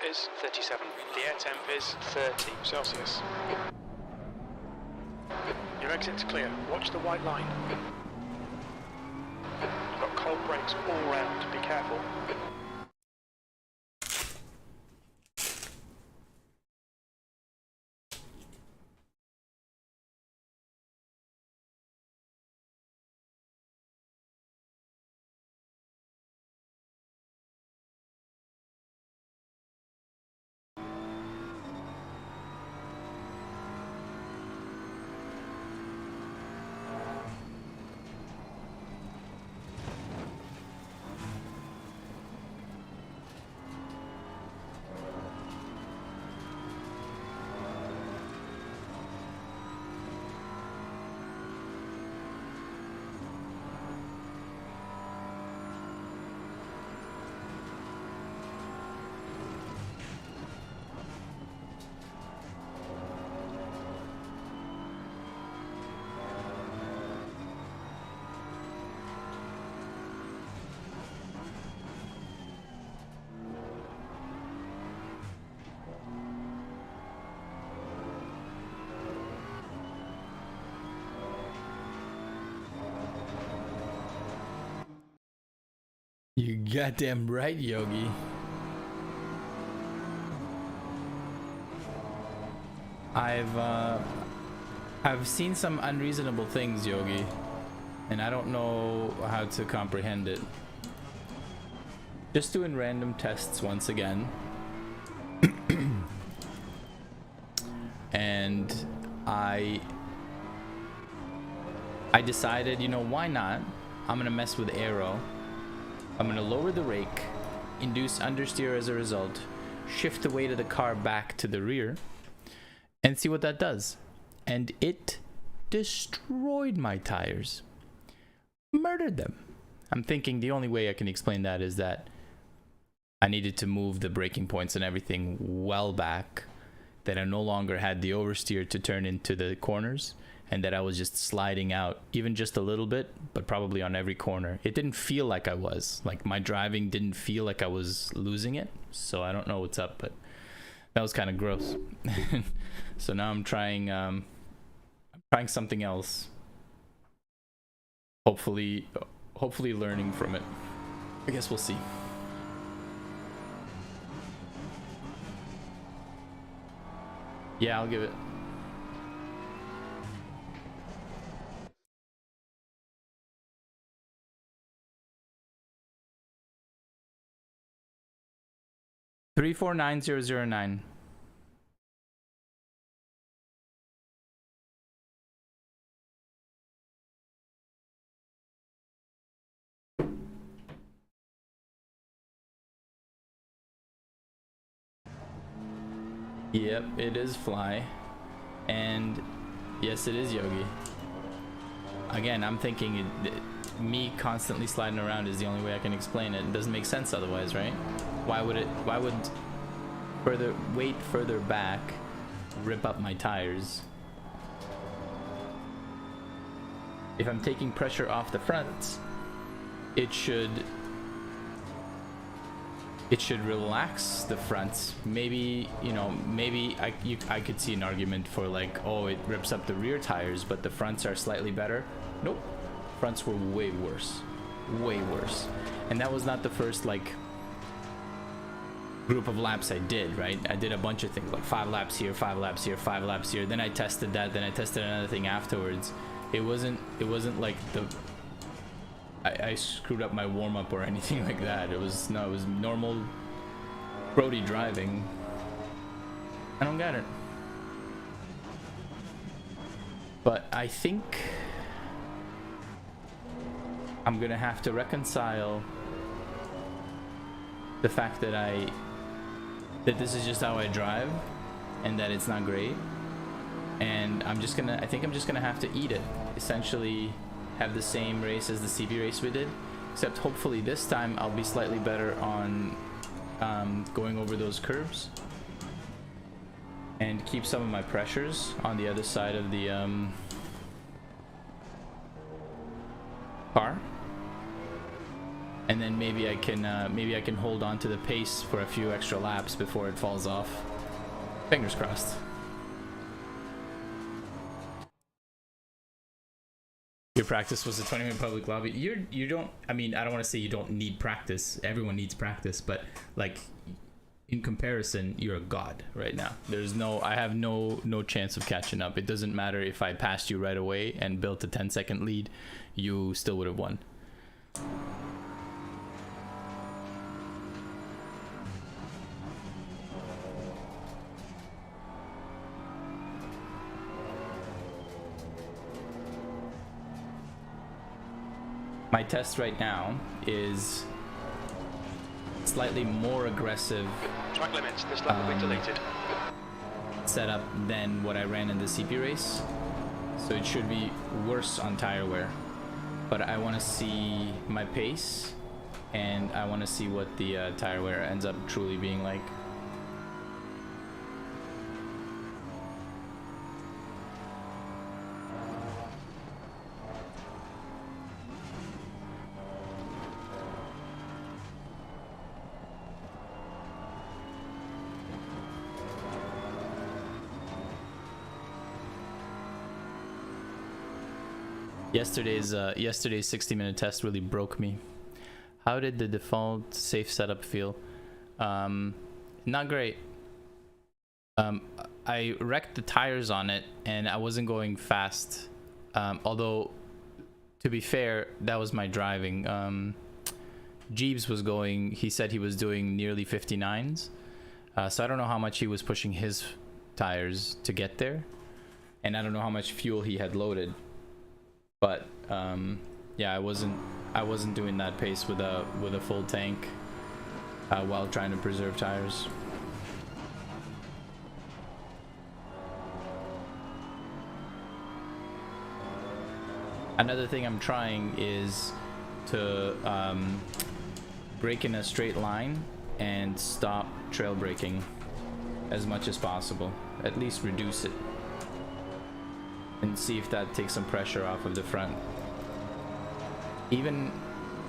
is 37. The air temp is 30 Celsius. Your exit's clear. Watch the white line. You've got cold brakes all round. Be careful. You goddamn right, Yogi. I've seen some unreasonable things, Yogi, and I don't know how to comprehend it. Just doing random tests once again. And I decided, you know, why not? I'm gonna mess with aero. I'm gonna lower the rake, induce understeer as a result, shift the weight of the car back to the rear, and see what that does. And it destroyed my tires. Murdered them. I'm thinking the only way I can explain that is that I needed to move the braking points and everything well back, that I no longer had the oversteer to turn into the corners, and that I was just sliding out, even just a little bit, but probably on every corner. It didn't feel like I was. Like, my driving didn't feel like I was losing it, so I don't know what's up, but that was kind of gross. So now I'm trying something else. Hopefully learning from it. I guess we'll see. Yeah, I'll give it. Three 49009. Yep, it is Fly. And yes, it is Yogi. Again, I'm thinking me constantly sliding around is the only way I can explain it. It doesn't make sense otherwise, right? Why would further back rip up my tires? If I'm taking pressure off the front, it should relax the front. Maybe, you know, maybe I could see an argument for like, oh, it rips up the rear tires, but the fronts are slightly better. Nope, fronts were way worse, and that was not the first like group of laps I did, right? I did a bunch of things, like 5 laps here, 5 laps here, 5 laps here. Then I tested that, then I tested another thing afterwards. It wasn't like I screwed up my warm-up or anything like that. It was normal roadie driving. I don't get it. But I think I'm gonna have to reconcile the fact that this is just how I drive, and that it's not great. And I think I'm just gonna have to eat it. Essentially have the same race as the CB race we did, except hopefully this time I'll be slightly better on going over those curves and keep some of my pressures on the other side of the car. and then maybe I can hold on to the pace for a few extra laps before it falls off. Fingers crossed. Your practice was a 20-minute public lobby. You don't, I mean, I don't want to say you don't need practice. Everyone needs practice, but like in comparison, you're a god right now. I have no chance of catching up. It doesn't matter if I passed you right away and built a 10-second lead, you still would have won. My test right now is slightly more aggressive Track limits, this lap will be deleted. setup than what I ran in the CP race, so it should be worse on tire wear. But I want to see my pace, and I want to see what the tire wear ends up truly being like. Yesterday's 60-minute test really broke me. How did the default safe setup feel? Not great. I wrecked the tires on it and I wasn't going fast. Although, to be fair, that was my driving. Geebs was going, he said he was doing nearly 59s. So I don't know how much he was pushing his tires to get there. And I don't know how much fuel he had loaded. But yeah, I wasn't doing that pace with a full tank while trying to preserve tires. Another thing I'm trying is to brake in a straight line and stop trail braking as much as possible. At least reduce it. And see if that takes some pressure off of the front. Even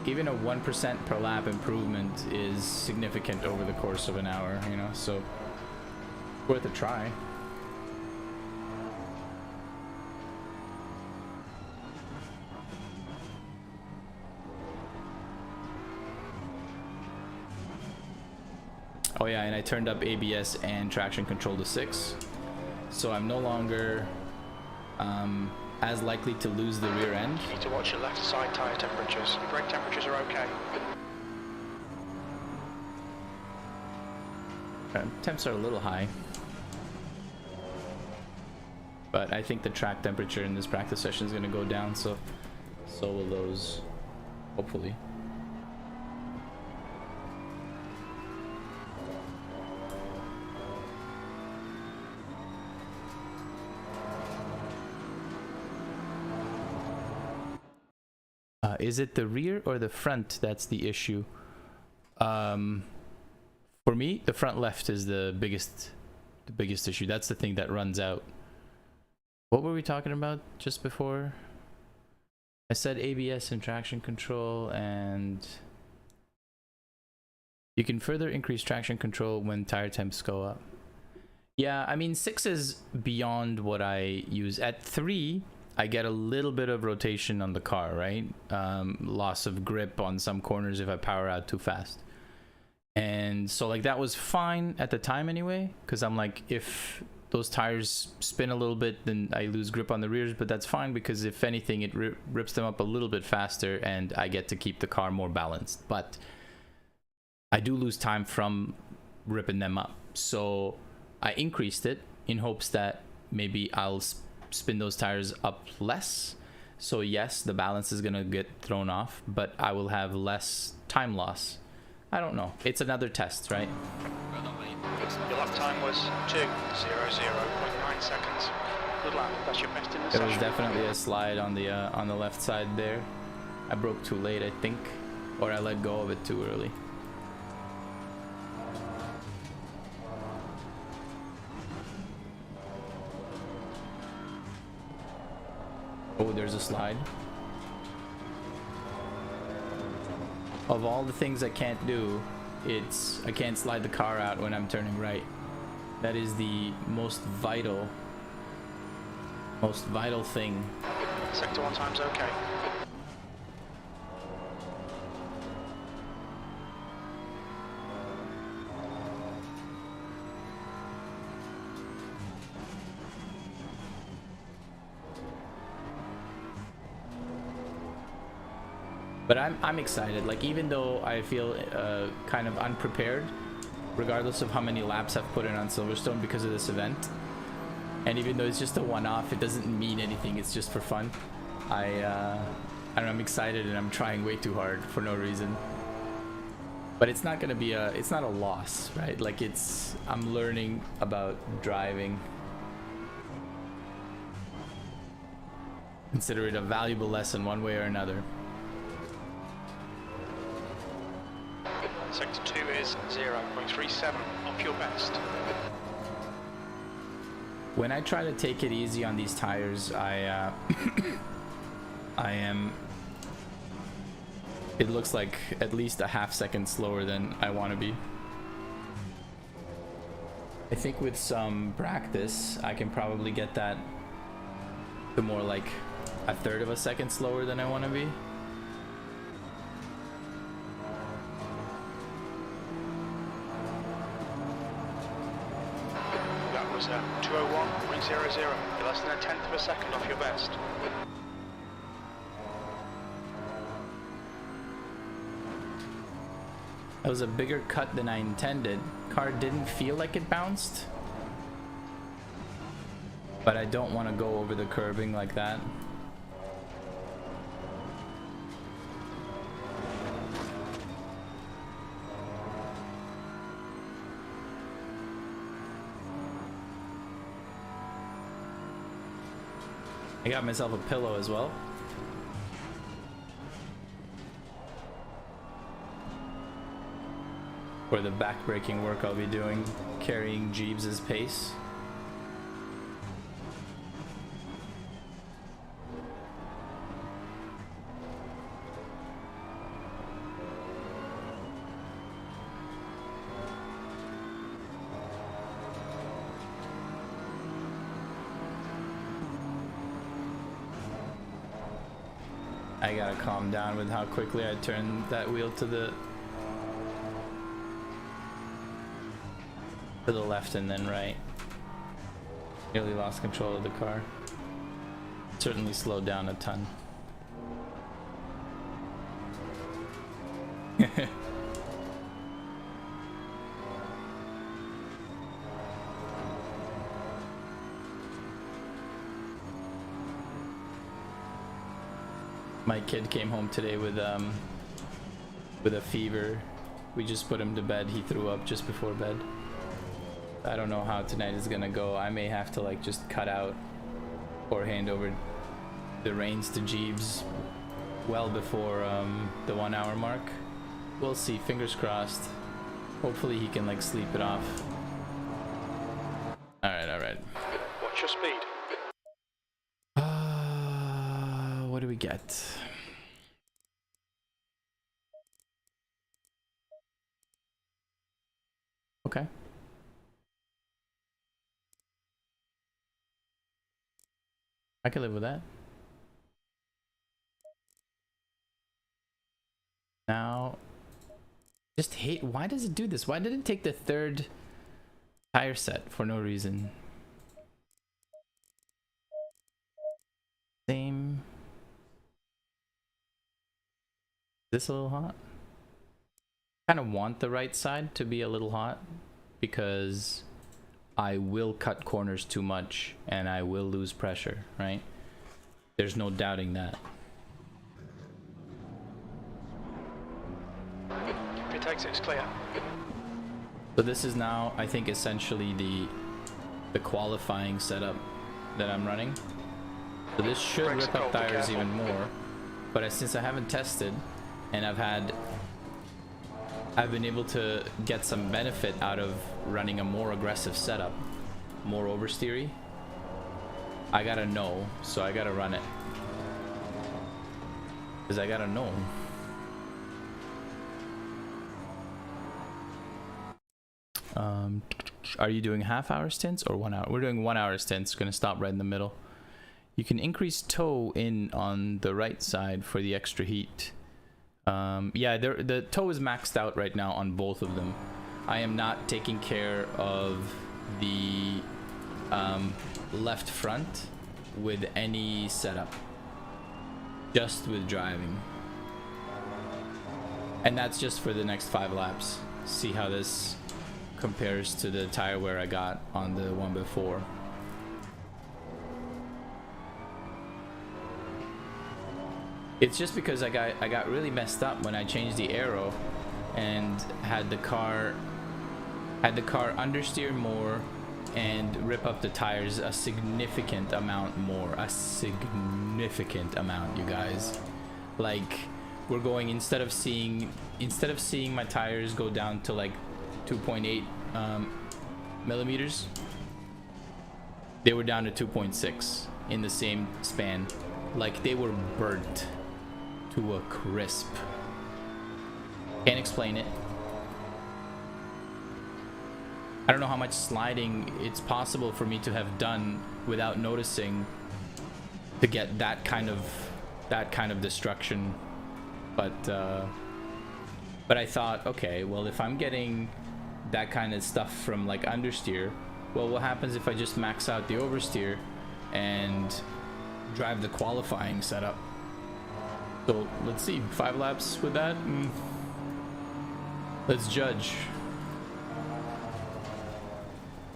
a 1% per lap improvement is significant over the course of an hour, you know, so worth a try. Oh yeah, and I turned up ABS and traction control to 6, so I'm no longer as likely to lose the rear end. You need to watch your left side tyre temperatures. Your brake temperatures are okay. Temps are a little high, but I think the track temperature in this practice session is going to go down, so will those, hopefully. Is it the rear or the front that's the issue? For me, the front left is the biggest issue. That's the thing that runs out. What were we talking about just before? I said ABS and traction control, and you can further increase traction control when tire temps go up. Yeah, I mean 6 is beyond what I use. At 3, I get a little bit of rotation on the car, right? Loss of grip on some corners if I power out too fast. And so like that was fine at the time anyway, because I'm like, if those tires spin a little bit, then I lose grip on the rears, but that's fine because if anything, it rips them up a little bit faster and I get to keep the car more balanced. But I do lose time from ripping them up. So I increased it in hopes that maybe I'll spin those tires up less. So yes, the balance is gonna get thrown off, but I will have less time loss. I don't know. It's another test, right? Your lap time was 2:00.9 seconds. Good lap. That's your best in the There was session. definitely a slide on the left side there. I broke too late, I think, or I let go of it too early. Oh, there's a slide. Of all the things I can't do, I can't slide the car out when I'm turning right. That is the most vital thing. Sector 1 time's okay. But I'm excited. Like, even though I feel kind of unprepared, regardless of how many laps I've put in on Silverstone because of this event, and even though it's just a one-off, it doesn't mean anything. It's just for fun. I don't know, I'm excited and I'm trying way too hard for no reason. But it's not gonna be it's not a loss, right? Like, I'm learning about driving. Consider it a valuable lesson one way or another. Sector 2 is 0.37 off your best. When I try to take it easy on these tires, I am, it looks like at least a half second slower than I want to be. I think with some practice, I can probably get that to more like a third of a second slower than I want to be. That was 201.00. You're less than a tenth of a second off your best. That was a bigger cut than I intended. Car didn't feel like it bounced, but I don't want to go over the curbing like that. I got myself a pillow as well. For the back-braking work I'll be doing, carrying Geebs' pace. I gotta calm down with how quickly I turn that wheel to the left and then right. Nearly lost control of the car. Certainly slowed down a ton. My kid came home today with a fever. We just put him to bed. He threw up just before bed. I don't know how tonight is gonna go. I may have to like just cut out or hand over the reins to Geebs well before the 1 hour mark. We'll see, fingers crossed. Hopefully he can like sleep it off. Alright. What's your speed? What do we get? Okay. I can live with that. Now, just hate, why does it do this? Why did it take the third tire set for no reason? Same. This a little hot? Kind of want the right side to be a little hot because I will cut corners too much and I will lose pressure, right? There's no doubting that. If it takes it, it's clear. So this is now, I think, essentially the qualifying setup that I'm running. So this should Brakes rip are up cold, be tires careful. even more. But since I haven't tested and I've been able to get some benefit out of running a more aggressive setup, more oversteery, I gotta know, so I gotta run it. Because I gotta know. Are you doing half-hour stints or 1 hour? We're doing 1 hour stints. Gonna stop right in the middle. You can increase tow in on the right side for the extra heat. Yeah, the tow is maxed out right now on both of them. I am not taking care of the left front with any setup, just with driving, and that's just for the next 5 laps. See how this compares to the tire wear I got on the one before. It's just because I got really messed up when I changed the aero and had the car understeer more and rip up the tires a significant amount more. A significant amount, you guys. Like, we're going, instead of seeing my tires go down to like 2.8 millimeters, they were down to 2.6 in the same span. Like, they were burnt to a crisp. Can't explain it. I don't know how much sliding it's possible for me to have done without noticing to get that kind of destruction. But I thought, okay, well, if I'm getting that kind of stuff from like understeer, well, what happens if I just max out the oversteer and drive the qualifying setup? So let's see, 5 laps with that. Let's judge.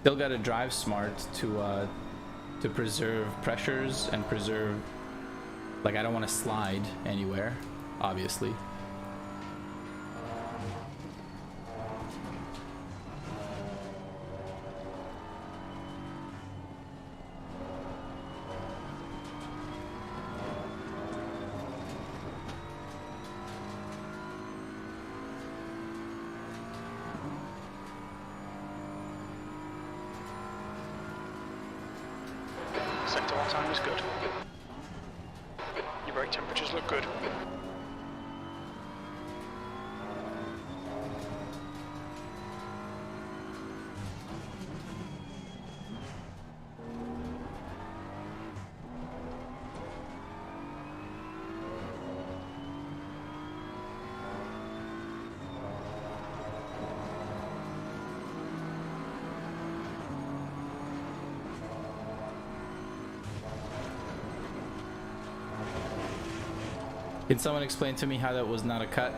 Still gotta drive smart to preserve pressures and preserve, like, I don't want to slide anywhere, obviously. Sector 1 time is good. Your brake temperatures look good. Can someone explain to me how that was not a cut?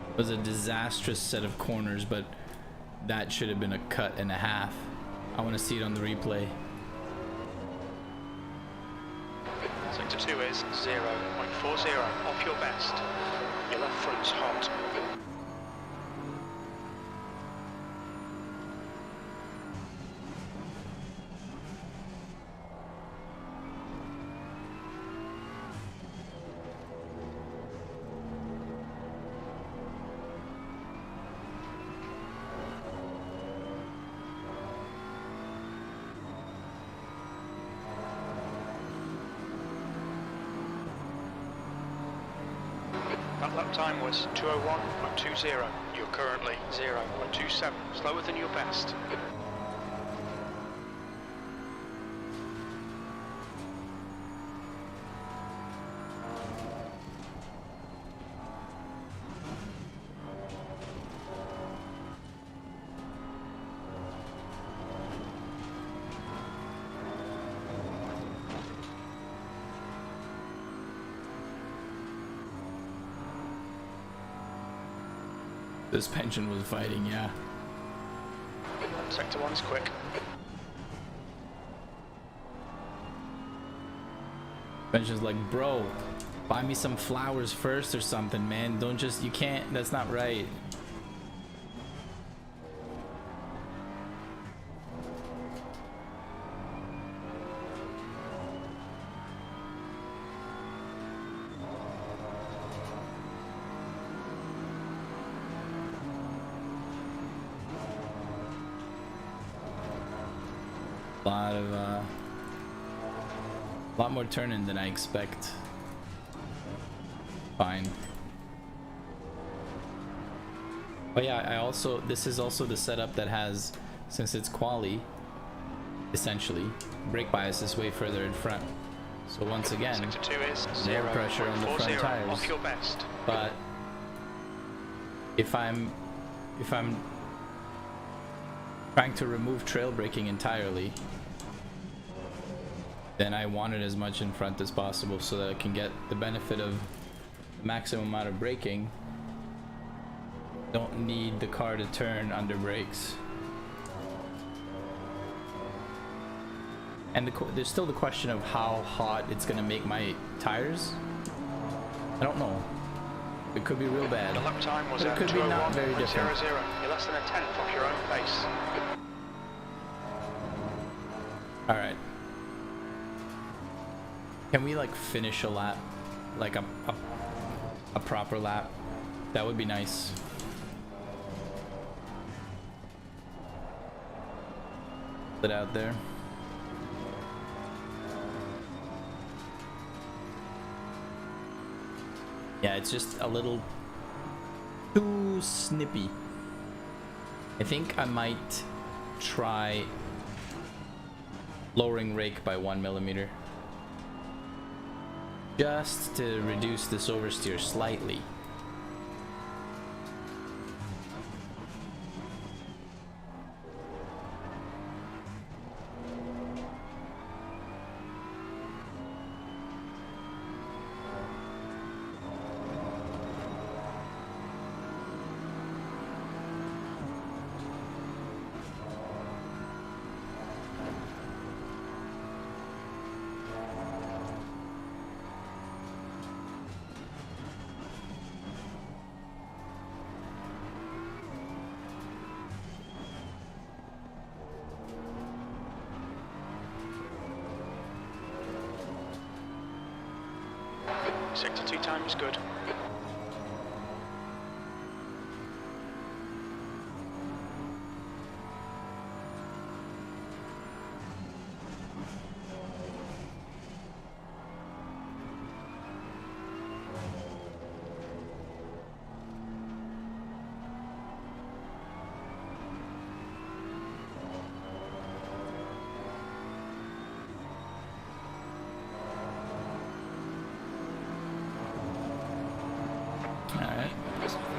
It was a disastrous set of corners, but that should have been a cut and a half. I want to see it on the replay. Sector 2 is 0.40 off your best. Your left front's hot. That lap time was 2:01.20. You're currently 0.27, slower than your best. Suspension was fighting, yeah. Sector 1's quick. Suspension's like, bro, buy me some flowers first or something, man. Don't just, you can't, that's not right. A lot more turning than I expect. Fine. Oh yeah, I also, this is also the setup that has, since it's quali, essentially, brake bias is way further in front. So once again, Sector 2 is more pressure on the front 0.40 tires. off your best. But if I'm trying to remove trail braking entirely, then I want it as much in front as possible so that I can get the benefit of the maximum amount of braking. Don't need the car to turn under brakes. And there's still the question of how hot it's gonna make my tires. I don't know. It could be real bad. The lap time was But it could be not very different. 201.00. You're less than a tenth off your own pace. All right. Can we like finish a lap, like a proper lap? That would be nice. Put it out there. Yeah, it's just a little too snippy. I think I might try lowering rake by 1 millimeter. Just to reduce this oversteer slightly. Sector 2 time is good.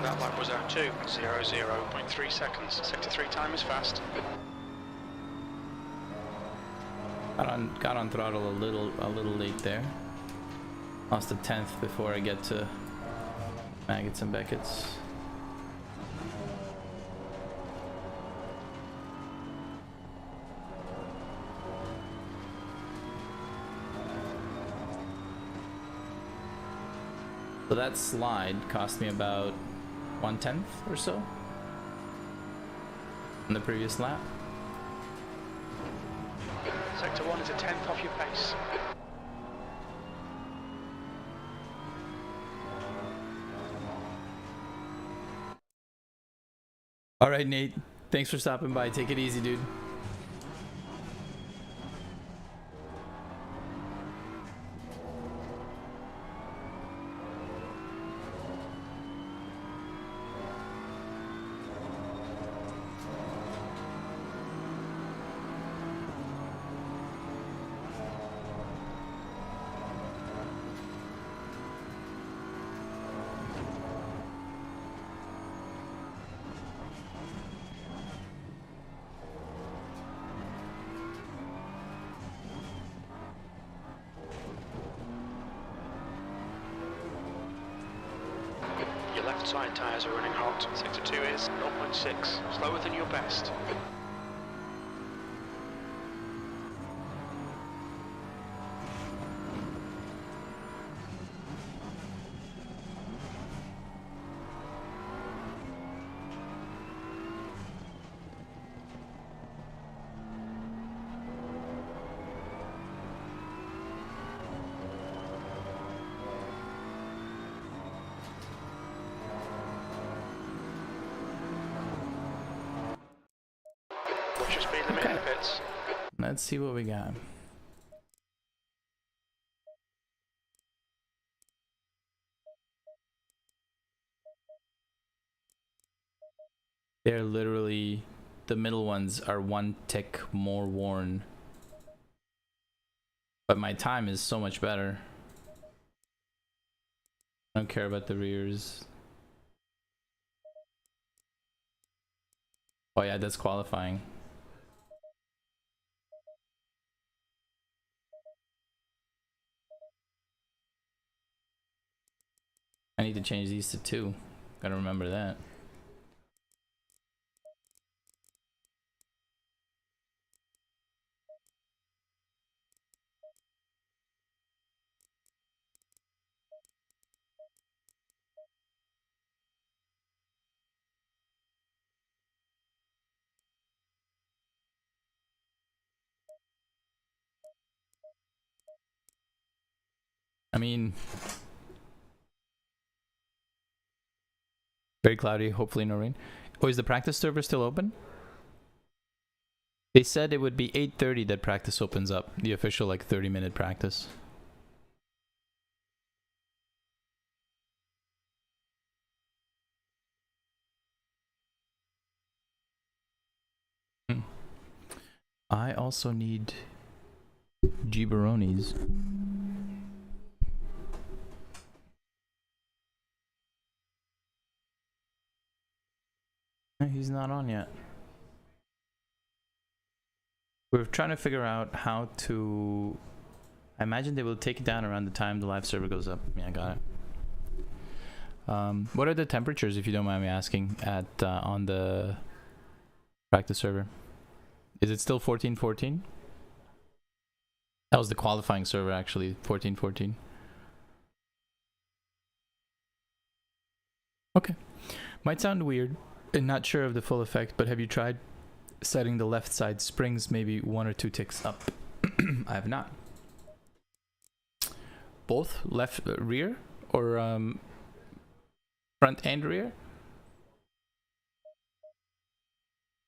That lap was at 2:00.3 seconds. Sector 3 time is fast. Got on throttle a little late there. Lost a tenth before I get to Maggots and Beckett's. So that slide cost me about 1/10 or so on the previous lap. Sector 1 is a tenth off your pace. All right, Nate. Thanks for stopping by. Take it easy, dude. Your left side tyres are running hot. Sector 2 is 0.6, slower than your best. Watch your speed limit in the pits. Let's see what we got. They're literally, the middle ones are 1 tick more worn. But my time is so much better. I don't care about the rears. Oh yeah, that's qualifying. I need to change these to 2. Gotta remember that. I mean, very cloudy, hopefully no rain. Oh, is the practice server still open? They said it would be 8:30 that practice opens up, the official like 30-minute practice. I also need Geeberonis. He's not on yet. We're trying to figure out how to... I imagine they will take it down around the time the live server goes up. Yeah, I got it. What are the temperatures, if you don't mind me asking, at on the practice server? Is it still 1414? That was the qualifying server, actually, 1414. Okay. Might sound weird and not sure of the full effect, but have you tried setting the left side springs maybe 1 or 2 ticks up? I have not. Both left rear or front and rear?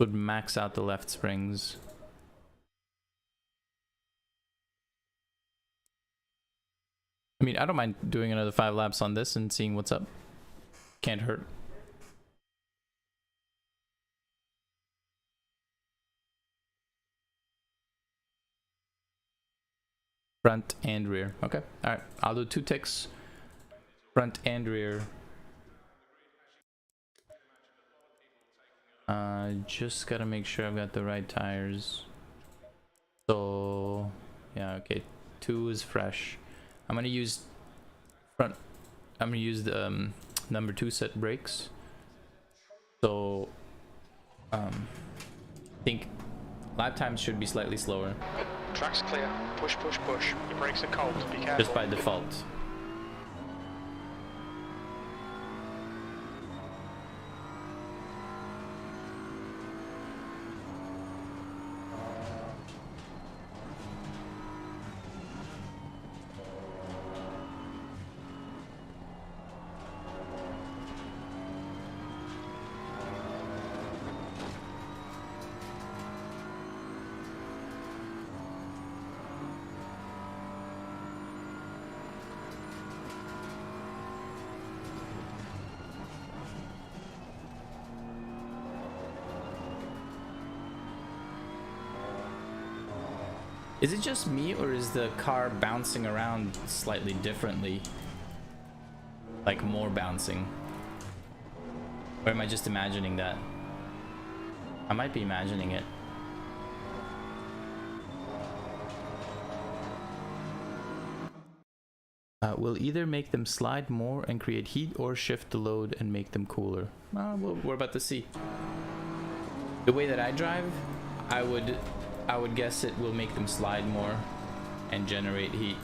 Would max out the left springs. I mean, I don't mind doing another 5 laps on this and seeing what's up. Can't hurt. Front and rear. Okay. All right. I'll do 2 ticks. Front and rear. Just gotta make sure I've got the right tires. So, yeah, okay. 2 is fresh. I'm gonna use front. I'm gonna use the number 2 set brakes. So, I think lap times should be slightly slower. Track's clear. Push, push, push. Your brakes are cold. Be careful. Just by default. Is it just me, or is the car bouncing around slightly differently? Like more bouncing? Or am I just imagining that? I might be imagining it. We'll either make them slide more and create heat, or shift the load and make them cooler. We're about to see. The way that I drive, I would guess it will make them slide more and generate heat.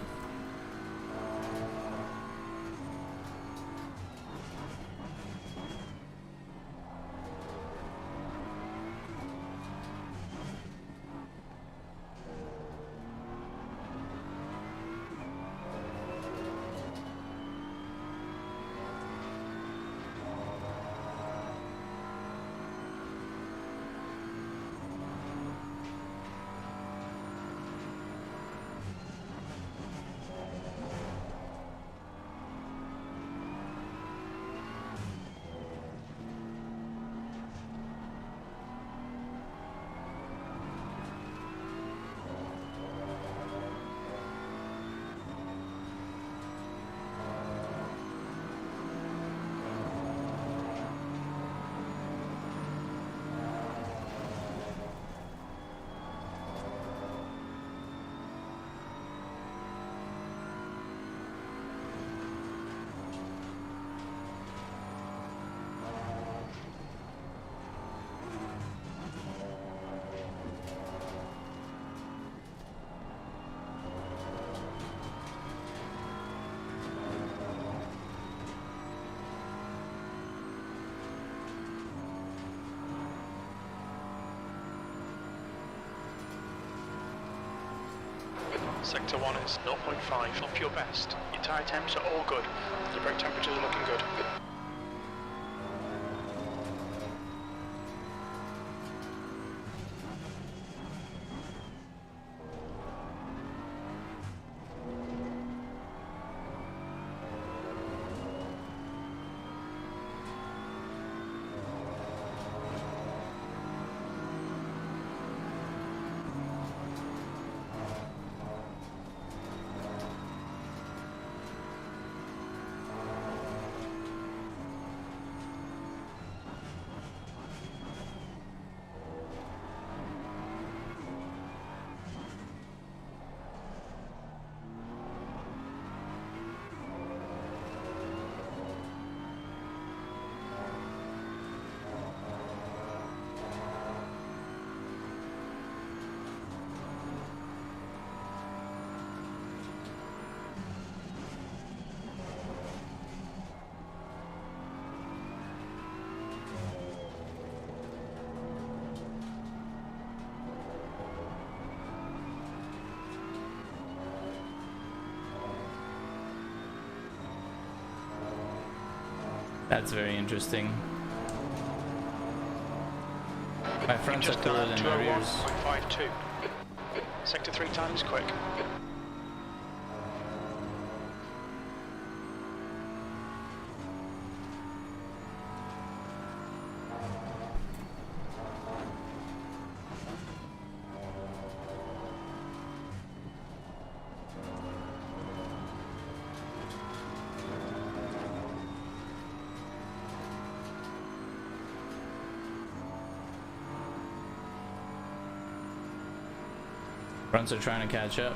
Sector 1 is 0.5 off your best. Your tyre temps are all good. The brake temperatures are looking good. That's very interesting. My fronts are Just cooler than my rears. 201.52. Sector 3 time is quick. Fronts are trying to catch up.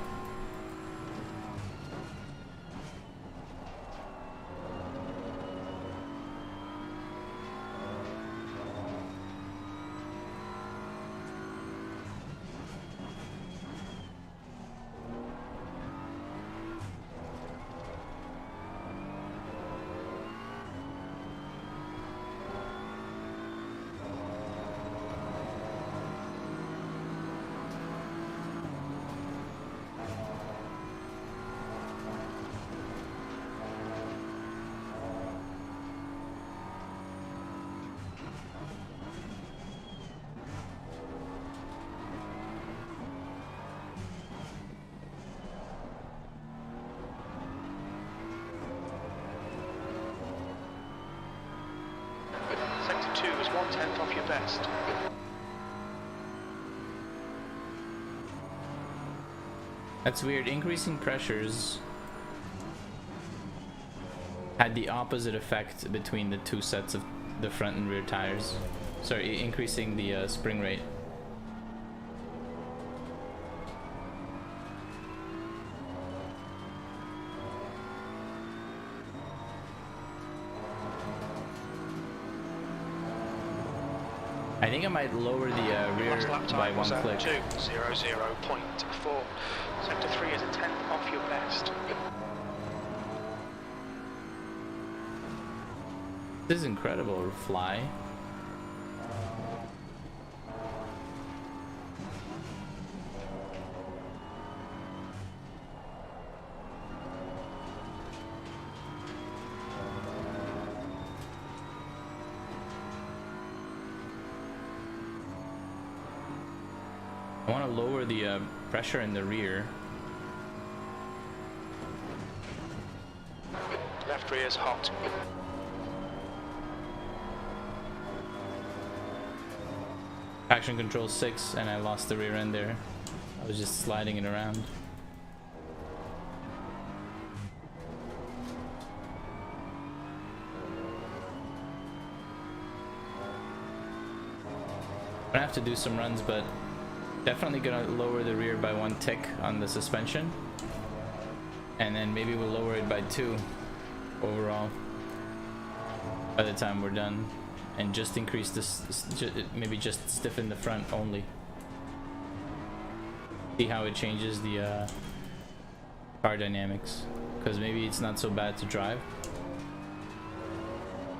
Sector 2 is 1/10 off your best. That's weird. Increasing pressures had the opposite effect between the two sets of the front and rear tires. Sorry, increasing the spring rate. I think I might lower the rear Last lap by time one was at click. 2:00.4. Sector 3 is a 10th off your best. This is incredible, fly. I want to lower the pressure in the rear. Left rear is hot. Traction control 6, and I lost the rear end there. I was just sliding it around. I'm gonna have to do some runs, but definitely gonna lower the rear by one tick on the suspension, and then maybe we'll lower it by 2 overall by the time we're done, and just increase this, maybe just stiffen the front only. See how it changes the car dynamics, because maybe it's not so bad to drive.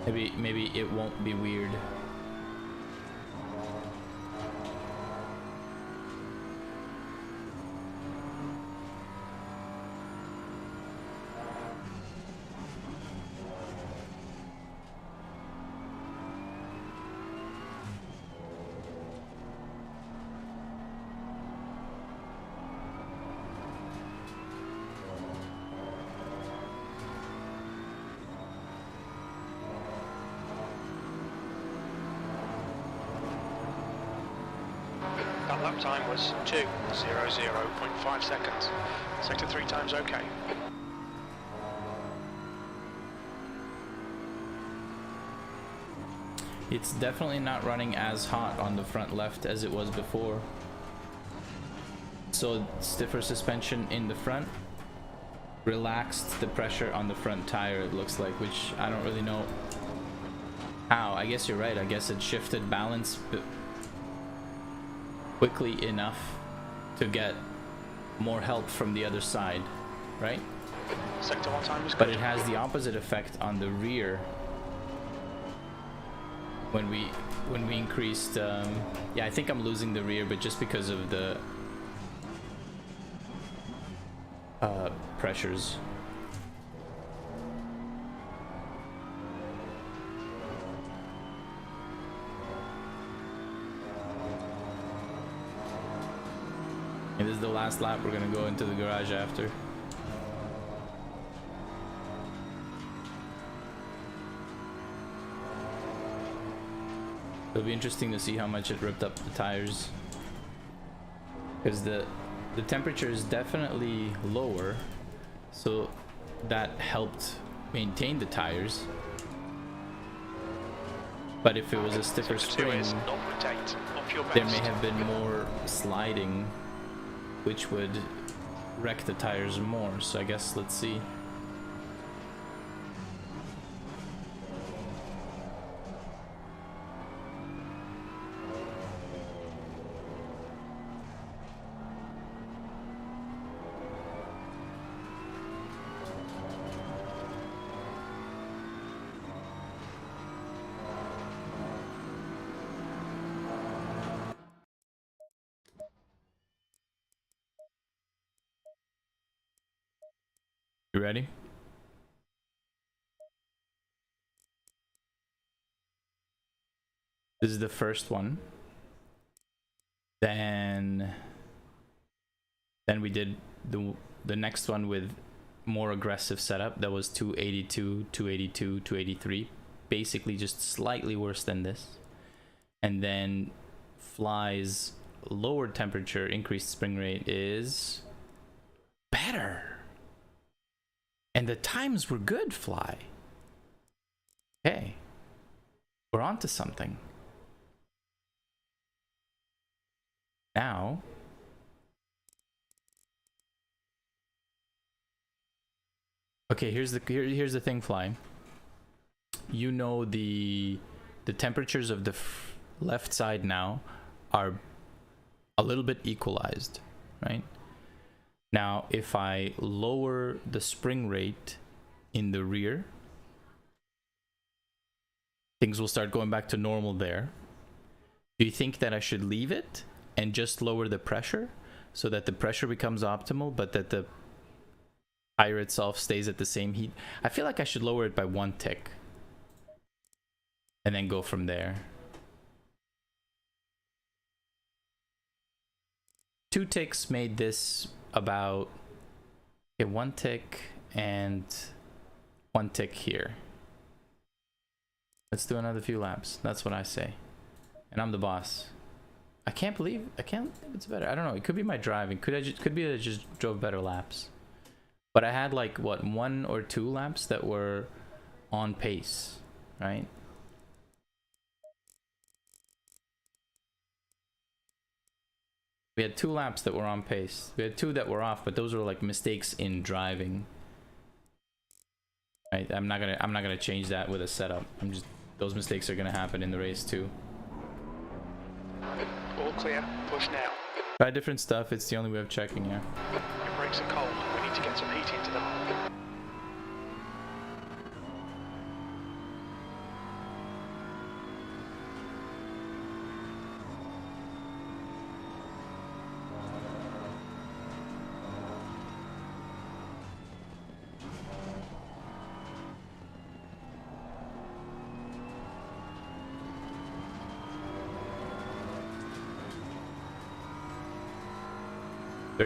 Maybe it won't be weird. Lap time was 2:00.5 seconds. Sector 3 times okay. It's definitely not running as hot on the front left as it was before. So stiffer suspension in the front relaxed the pressure on the front tire, it looks like, which I don't really know how. I guess you're right. I guess it shifted balance quickly enough to get more help from the other side, right? Sector 1 time was good. But it has the opposite effect on the rear when we increased. Yeah, I think I'm losing the rear, but just because of the pressures. And this is the last lap. We're gonna go into the garage after. It'll be interesting to see how much it ripped up the tires, because the temperature is definitely lower, so that helped maintain the tires. But if it was a stiffer spring, there may have been more sliding, which would wreck the tires more. So I guess let's see. You ready? This is the first one. Then we did the next one with more aggressive setup. That was 282, 282, 283. Basically just slightly worse than this. And then Fly's lower temperature, increased spring rate is better. And the times were good, Fly. Okay. We're on to something. Now, okay, here's the thing, Fly. You know the temperatures of the left side now are a little bit equalized, right? Now, if I lower the spring rate in the rear, things will start going back to normal there. Do you think that I should leave it and just lower the pressure so that the pressure becomes optimal, but that the tire itself stays at the same heat? I feel like I should lower it by 1 tick and then go from there. 2 ticks made this about 1 tick and 1 tick here. Let's do another few laps. That's what I say. And I'm the boss. I can't believe it's better. I don't know. It could be my driving. Could be I just drove better laps. But I had like what, 1 or 2 laps that were on pace, right? We had 2 laps that were on pace. We had 2 that were off, but those were like mistakes in driving. Right? I'm not gonna change that with a setup. Those mistakes are gonna happen in the race too. All clear. Push now. Try different stuff. It's the only way of checking, yeah. Your brakes are cold. We need to get some heat into them.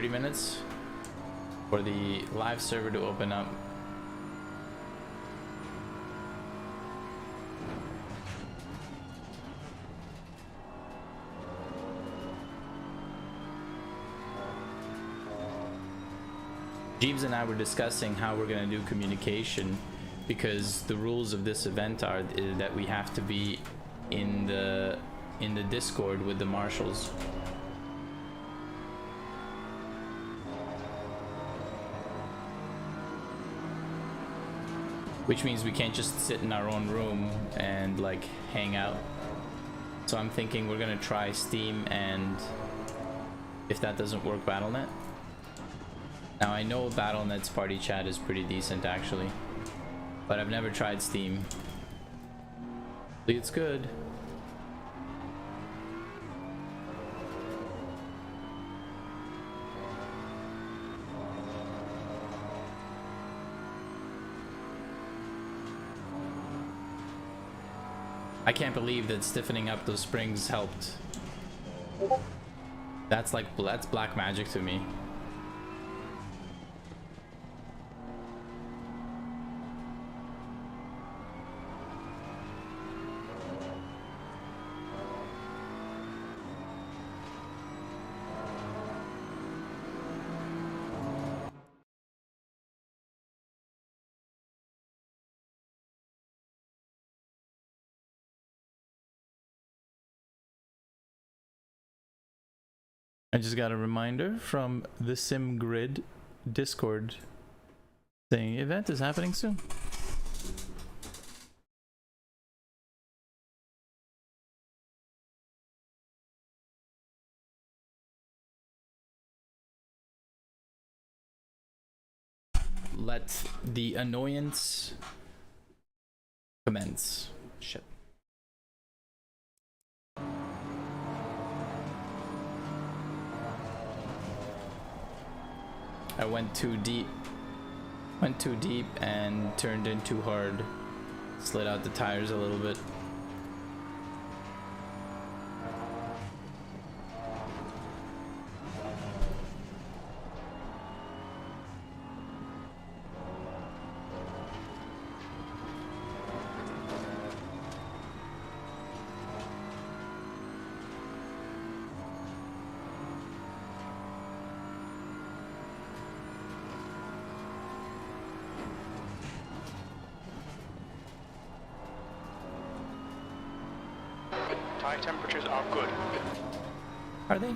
Minutes for the live server to open up. Jeeves and I were discussing how we're going to do communication, because the rules of this event are that we have to be in the Discord with the marshals. Which means we can't just sit in our own room and like hang out. So I'm thinking we're gonna try Steam, and if that doesn't work, BattleNet. Now I know BattleNet's party chat is pretty decent actually, but I've never tried Steam. It's good. I can't believe that stiffening up those springs helped. That's black magic to me. I just got a reminder from the SimGrid Discord saying event is happening soon. Let the annoyance commence. Shit. I went too deep and turned in too hard. Slid out the tires a little bit. Tire temperatures are good. Are they?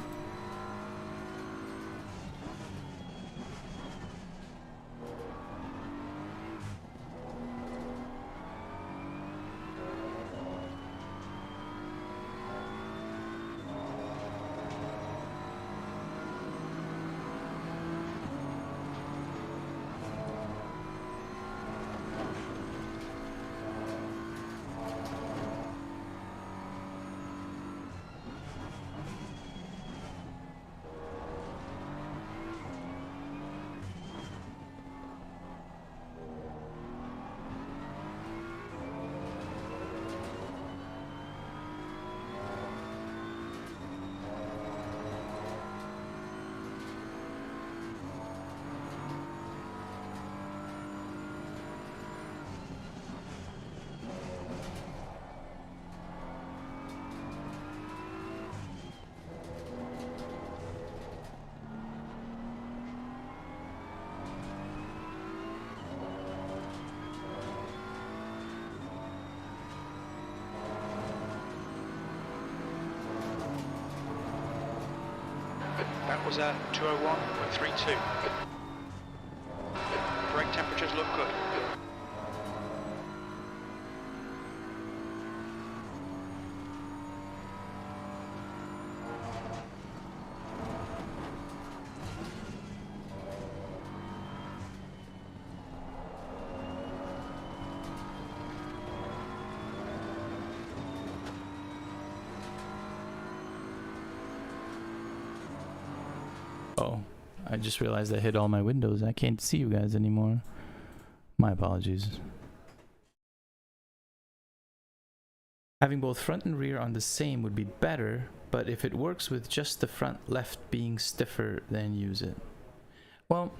That was a 201.32. Brake temperatures look good. Oh, I just realized I hit all my windows. I can't see you guys anymore. My apologies. Having both front and rear on the same would be better, but if it works with just the front left being stiffer, then use it. Well,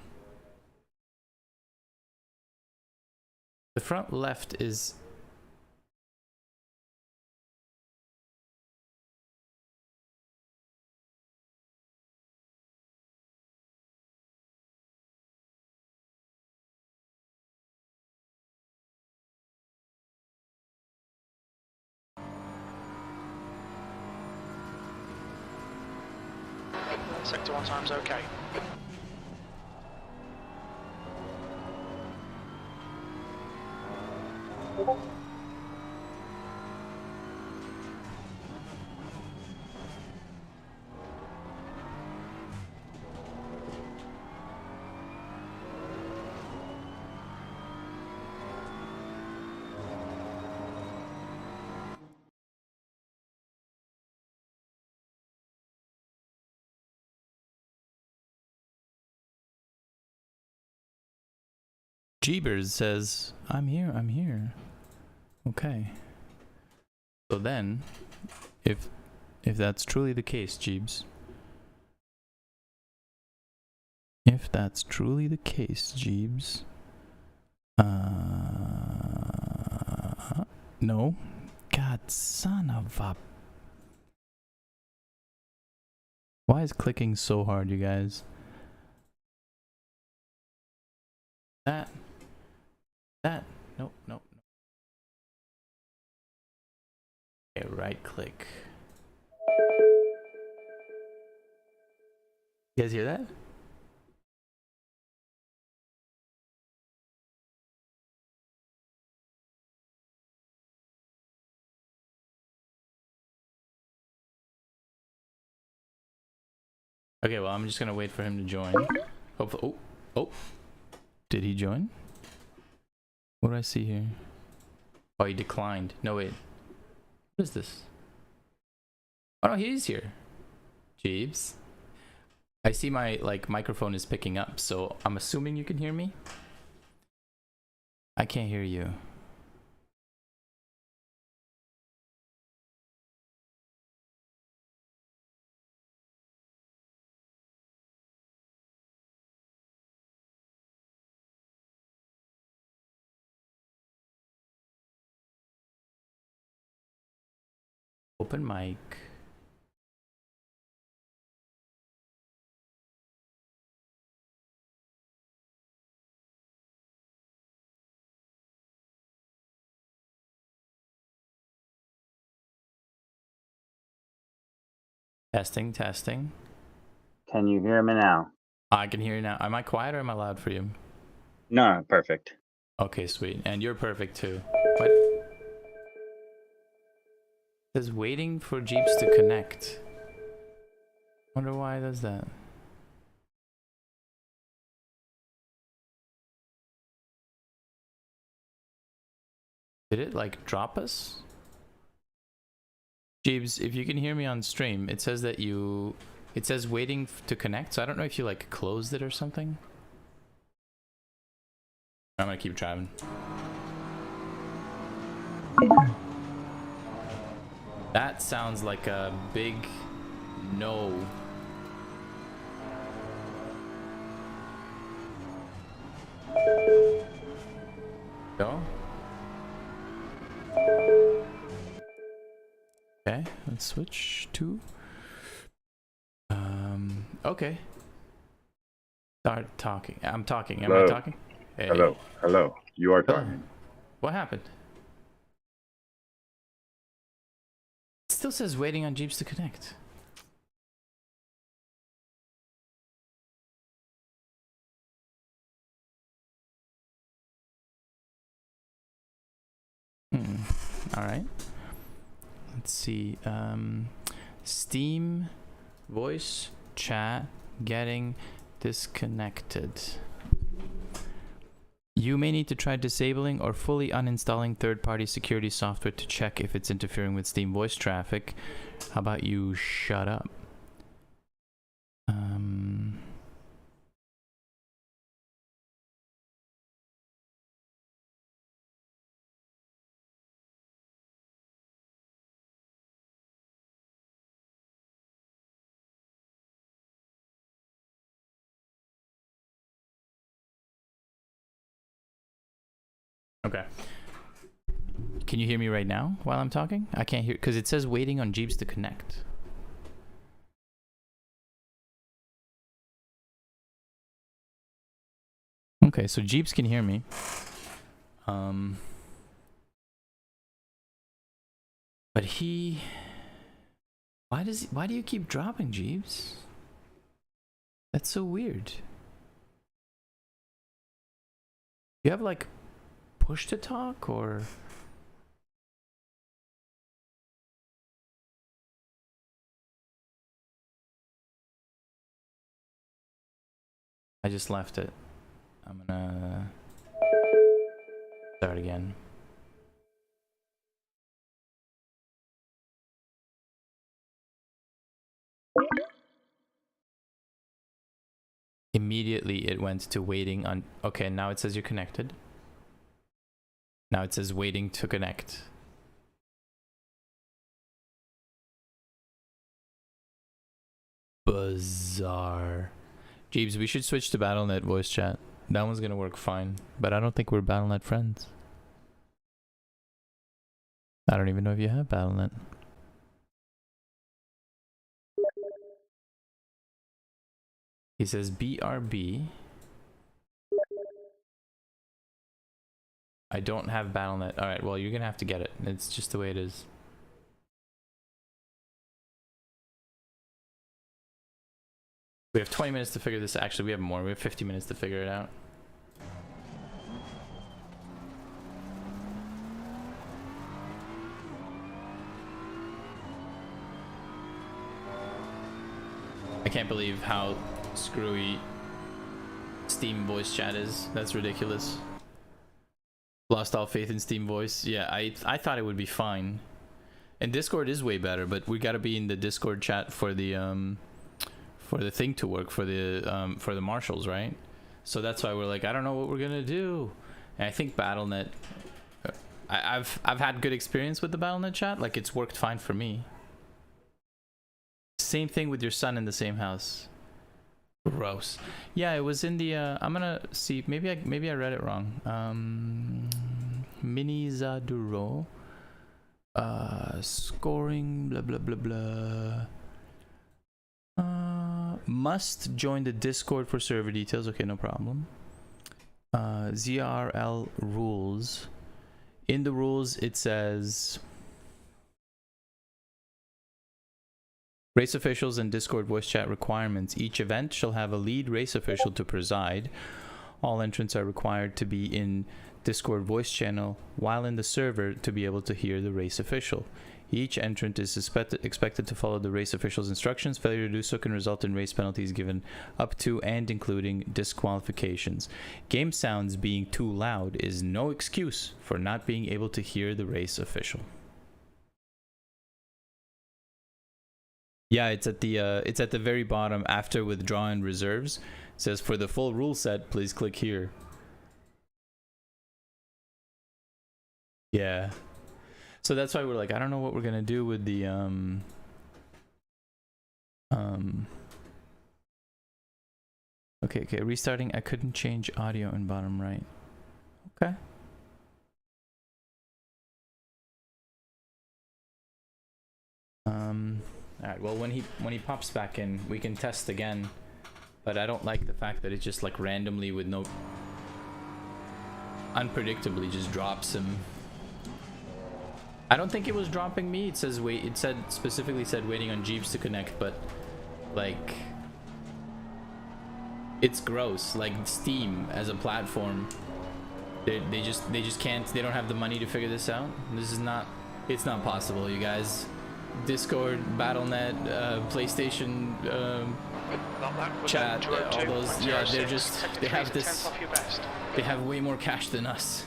the front left is Sector 1 time's okay. Geebers says, I'm here, I'm here. Okay. So then, if that's truly the case, Jeebs. If that's truly the case, Jeebs. No. God, son of a... Why is clicking so hard, you guys? That. Nope. Okay, right click. You guys hear that? Okay, well, I'm just gonna wait for him to join. Hopefully, oh, did he join? What do I see here? Oh, he declined. No, wait. What is this? Oh no, he's here. Jeeves. I see my microphone is picking up, so I'm assuming you can hear me. I can't hear you. Open mic. Testing. Can you hear me now? I can hear you now. Am I quiet or am I loud for you? No, perfect. Okay, sweet. And you're perfect too. What? It says waiting for Jeeps to connect. Wonder why it does that. Did it drop us? Jeeves, if you can hear me on stream, it says that it says waiting to connect, so I don't know if you closed it or something. I'm gonna keep driving. That sounds like a big no. Go. Okay, let's switch to okay. Start talking. I'm talking. Am I talking? Hey. Hello. You are talking. What happened? It still says waiting on Jeeps to connect. All right. Let's see. Steam voice chat getting disconnected. You may need to try disabling or fully uninstalling third-party security software to check if it's interfering with Steam voice traffic. How about you shut up? Okay. Can you hear me right now while I'm talking? I can't hear because it says waiting on Jeeps to connect. Okay, so Jeeps can hear me. But why do you keep dropping, Jeeps? That's so weird. You have like push to talk or? I just left it. I'm gonna start again. Immediately it went to waiting on. Okay, now it says you're connected. Now it says waiting to connect. Bizarre. Jeebs, we should switch to BattleNet voice chat. That one's gonna work fine, but I don't think we're BattleNet friends. I don't even know if you have BattleNet. He says BRB. I don't have BattleNet. Alright, well, you're gonna have to get it. It's just the way it is. We have 20 minutes to figure this. Actually, we have more. We have 50 minutes to figure it out. I can't believe how screwy Steam voice chat is. That's ridiculous. Lost all faith in Steam voice. Yeah, I thought it would be fine. And Discord is way better, but we gotta be in the Discord chat for the thing to work, for the marshals, right? So that's why we're like, I don't know what we're gonna do. And I think BattleNet, I've had good experience with the BattleNet chat. Like, it's worked fine for me. Same thing with your son in the same house. Gross. Yeah, it was in the I'm gonna see, maybe I read it wrong. Mini Zaduro scoring blah blah blah blah. Must join the Discord for server details. Okay, no problem. ZRL rules. In the rules it says race officials and Discord voice chat requirements. Each event shall have a lead race official to preside. All entrants are required to be in Discord voice channel while in the server to be able to hear the race official. Each entrant is expected to follow the race official's instructions. Failure to do so can result in race penalties given up to and including disqualifications. Game sounds being too loud is no excuse for not being able to hear the race official. Yeah, it's at the very bottom after withdraw and reserves. It says for the full rule set, please click here. Yeah. So that's why we're like, I don't know what we're gonna do with the okay, restarting. I couldn't change audio in bottom right. Okay. Alright, well, when he pops back in, we can test again. But I don't like the fact that it just like randomly with no unpredictably just drops him. I don't think it was dropping me. It says wait. It said specifically said waiting on Jeebs to connect, but like it's gross. Like Steam as a platform, they just can't. They don't have the money to figure this out. This is not. It's not possible, you guys. Discord, BattleNet, PlayStation, chat, all those. Yeah, they're just. They have this. They have way more cash than us.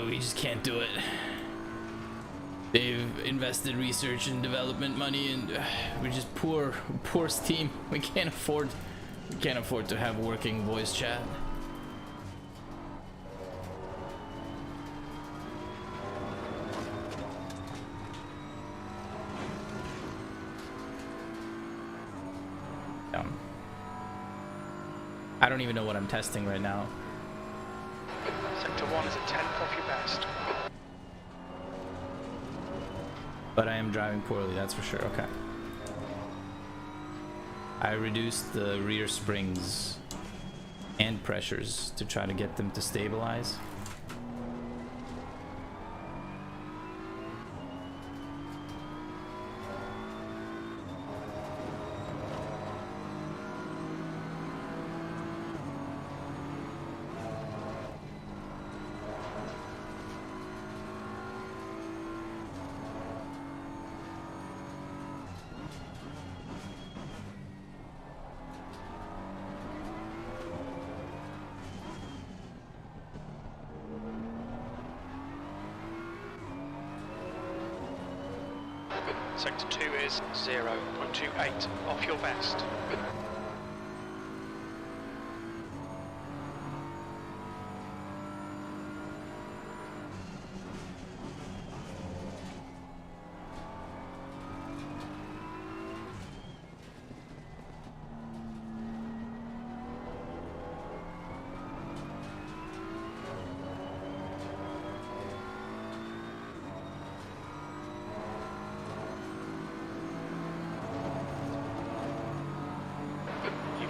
We just can't do it. They've invested research and development money, and we're just poor Steam. We can't afford to have working voice chat. I don't even know what I'm testing right now. Sector 1 is a 10th off your best. But I am driving poorly, that's for sure. Okay. I reduced the rear springs and pressures to try to get them to stabilize. Sector 2 is 0.28 off your best.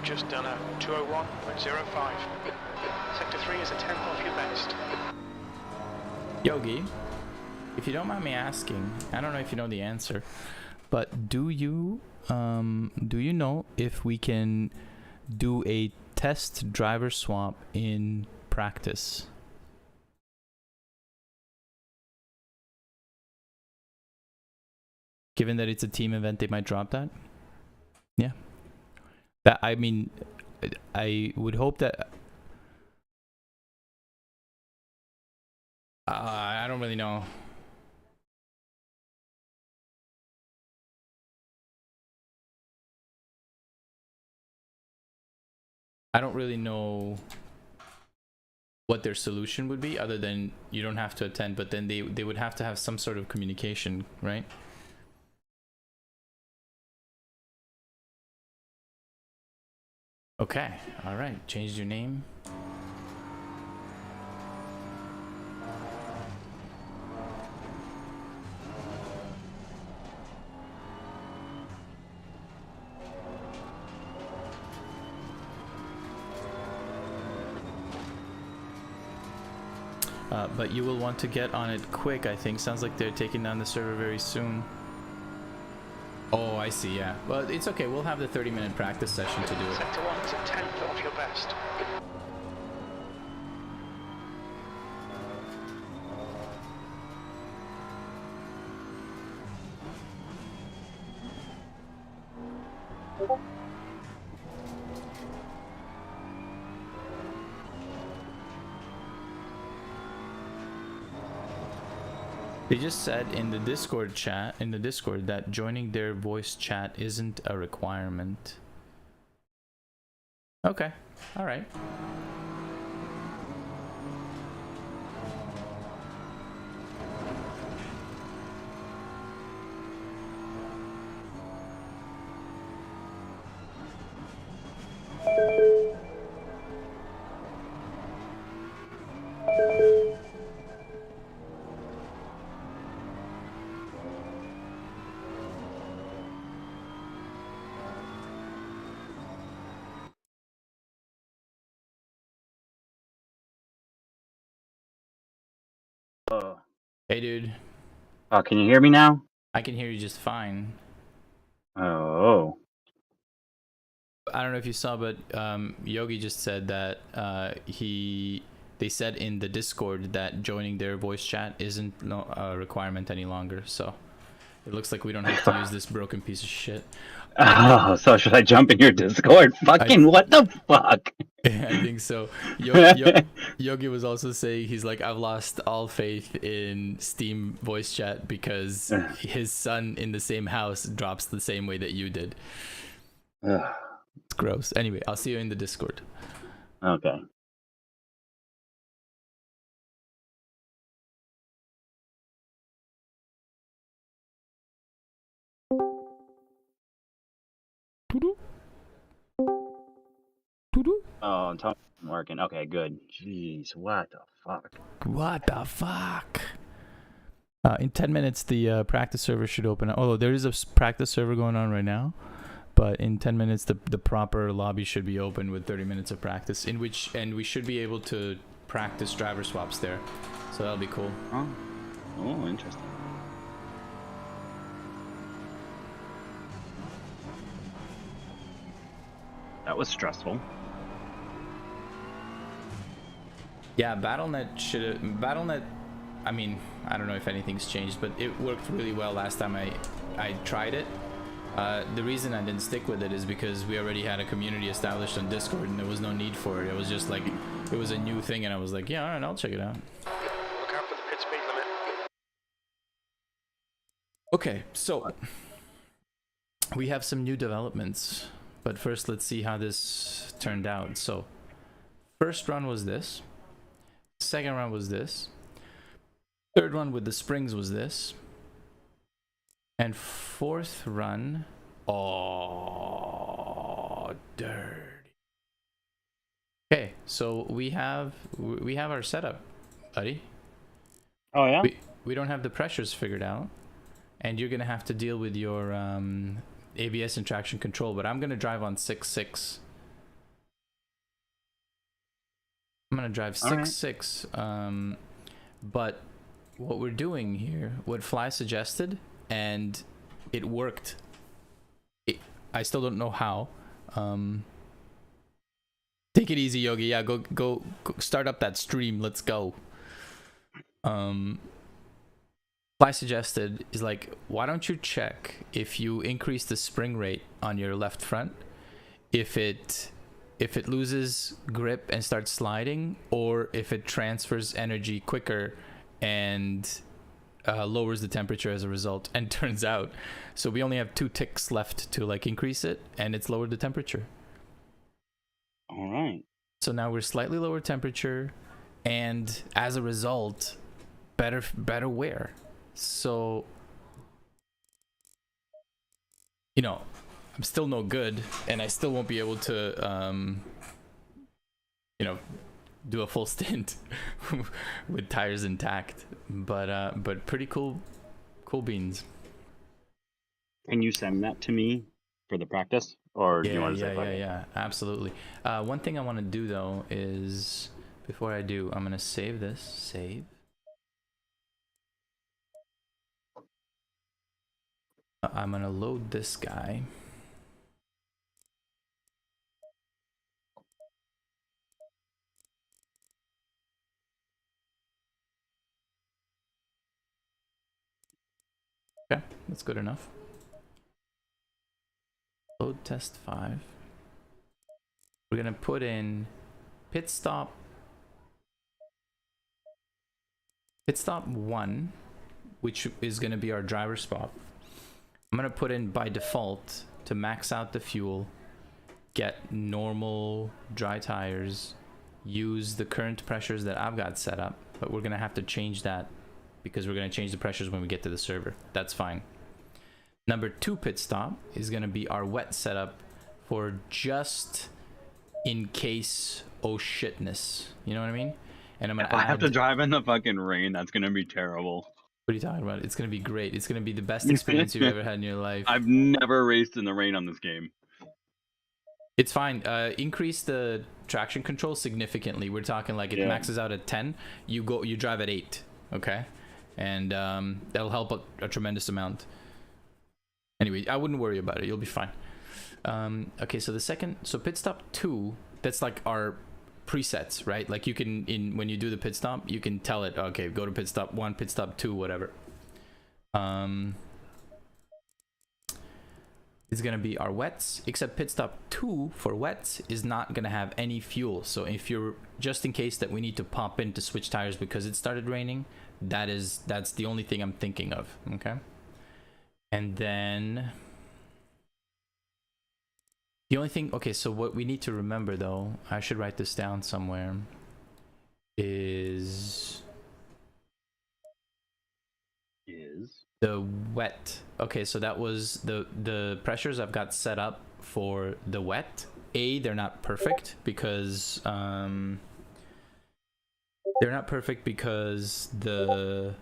Just done a 201.05. Sector 3 is a 10th off your best. Yogi, if you don't mind me asking, I don't know if you know the answer, but do you know if we can do a test driver swap in practice? Given that it's a team event, they might drop that. Yeah. That, I mean, I would hope that. I don't really know. I don't really know what their solution would be, other than you don't have to attend, but then they would have to have some sort of communication, right? Okay, all right. Changed your name. But you will want to get on it quick, I think. Sounds like they're taking down the server very soon. Oh, I see, yeah. Well, it's okay. We'll have the 30-minute practice session to do it. Sector 1 is a 10th off your best. They just said in the Discord chat, that joining their voice chat isn't a requirement. Okay, all right. Hey, dude. Oh, can you hear me now? I can hear you just fine. Oh. I don't know if you saw, but Yogi just said that they said in the Discord that joining their voice chat isn't a requirement any longer. So it looks like we don't have to use this broken piece of shit. Oh, so should I jump in your Discord? Fucking what the fuck? I think so. Yogi was also saying, he's like, I've lost all faith in Steam voice chat because his son in the same house drops the same way that you did. It's gross. Anyway, I'll see you in the Discord. Okay. Oh, I'm working. Okay, good. Jeez, what the fuck? What the fuck? In 10 minutes, the practice server should open up. Although there is a practice server going on right now, but in 10 minutes, the proper lobby should be open with 30 minutes of practice, and we should be able to practice driver swaps there. So that'll be cool. Oh, interesting. That was stressful. Yeah, Battle.net, I mean, I don't know if anything's changed, but it worked really well last time I tried it. The reason I didn't stick with it is because we already had a community established on Discord and there was no need for it. It was just like, it was a new thing and I was like, yeah, all right, I'll check it out. Look out for the pit speed limit. Okay, so we have some new developments, but first let's see how this turned out. So first run was this, second run was this, third run with the springs was this, and fourth run, oh, dirty. Okay, so we have our setup, buddy. Oh yeah. We don't have the pressures figured out, and you're gonna have to deal with your ABS and traction control. But I'm gonna drive on 6.6. I'm gonna drive 6.6. But what we're doing here, what Fly suggested, and it worked. I still don't know how. Take it easy, Yogi. Yeah, go start up that stream. Let's go. Fly suggested is like, why don't you check if you increase the spring rate on your left front, if it loses grip and starts sliding, or if it transfers energy quicker and lowers the temperature as a result. And turns out, so we only have 2 ticks left to like increase it, and it's lowered the temperature. All right. So now we're slightly lower temperature, and as a result, better wear. So, you know, I'm still no good, and I still won't be able to, you know, do a full stint with tires intact. But pretty cool beans. Can you send that to me for the practice, or do you want to say? Yeah, absolutely. One thing I want to do though is, before I do, I'm gonna save this. Save. I'm gonna load this guy. Okay, that's good enough. Load test 5. We're gonna put in pit stop 1, which is gonna be our driver spot. I'm gonna put in by default to max out the fuel, get normal dry tires, use the current pressures that I've got set up, but we're gonna have to change that because we're gonna change the pressures when we get to the server. That's fine. Number 2 pit stop is gonna be our wet setup for just in case oh shitness. You know what I mean? And I'm gonna I have to drive in the fucking rain. That's gonna be terrible. What are you talking about? It's gonna be great. It's gonna be the best experience you've ever had in your life. I've never raced in the rain on this game. It's fine. Increase the traction control significantly. We're talking like it maxes out at 10. You drive at 8. Okay, and that'll help a tremendous amount. Anyway, I wouldn't worry about it. You'll be fine. Okay, so pit stop 2. That's like our presets, right? Like you can, when you do the pit stop, you can tell it, okay, go to pit stop 1, pit stop 2, whatever. Is gonna be our wets, except pit stop 2 for wets is not gonna have any fuel. So if you're, just in case that we need to pop in to switch tires because it started raining, that's the only thing I'm thinking of. Okay, and then the only thing, okay, so what we need to remember though, I should write this down somewhere, is the wet. Okay, so that was the pressures I've got set up for the wet. They're not perfect because the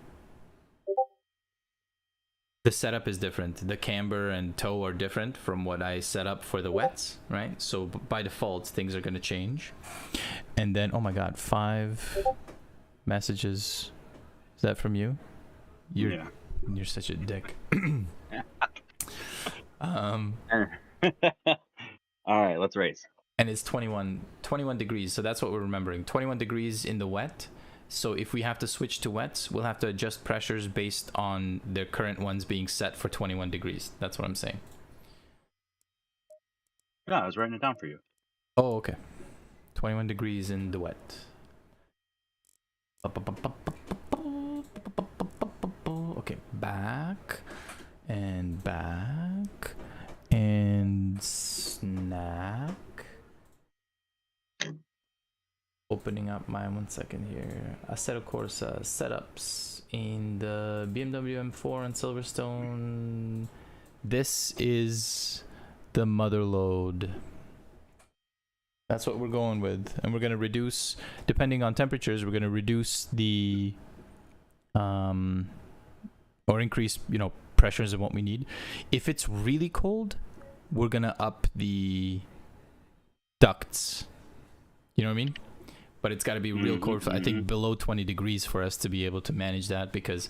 setup is different. The camber and toe are different from what I set up for the wets, right? So by default, things are going to change. And then, oh my God, 5 messages. Is that from you? You're such a dick. All right, let's race. And it's 21 degrees. So that's what we're remembering. 21 degrees in the wet. So if we have to switch to wets, we'll have to adjust pressures based on the current ones being set for 21 degrees. That's what I'm saying. Yeah, I was writing it down for you. Oh, okay. 21 degrees in the wet. Okay, back. and back and snack. Opening up my 1 second here. Assetto Corsa setups in the BMW M4 and Silverstone. This is the mother load. That's what we're going with, and we're going to reduce, depending on temperatures, we're going to reduce the or increase, you know, pressures and what we need. If it's really cold, we're going to up the ducts. You know what I mean? But it's got to be real cold. I think below 20 degrees for us to be able to manage that, because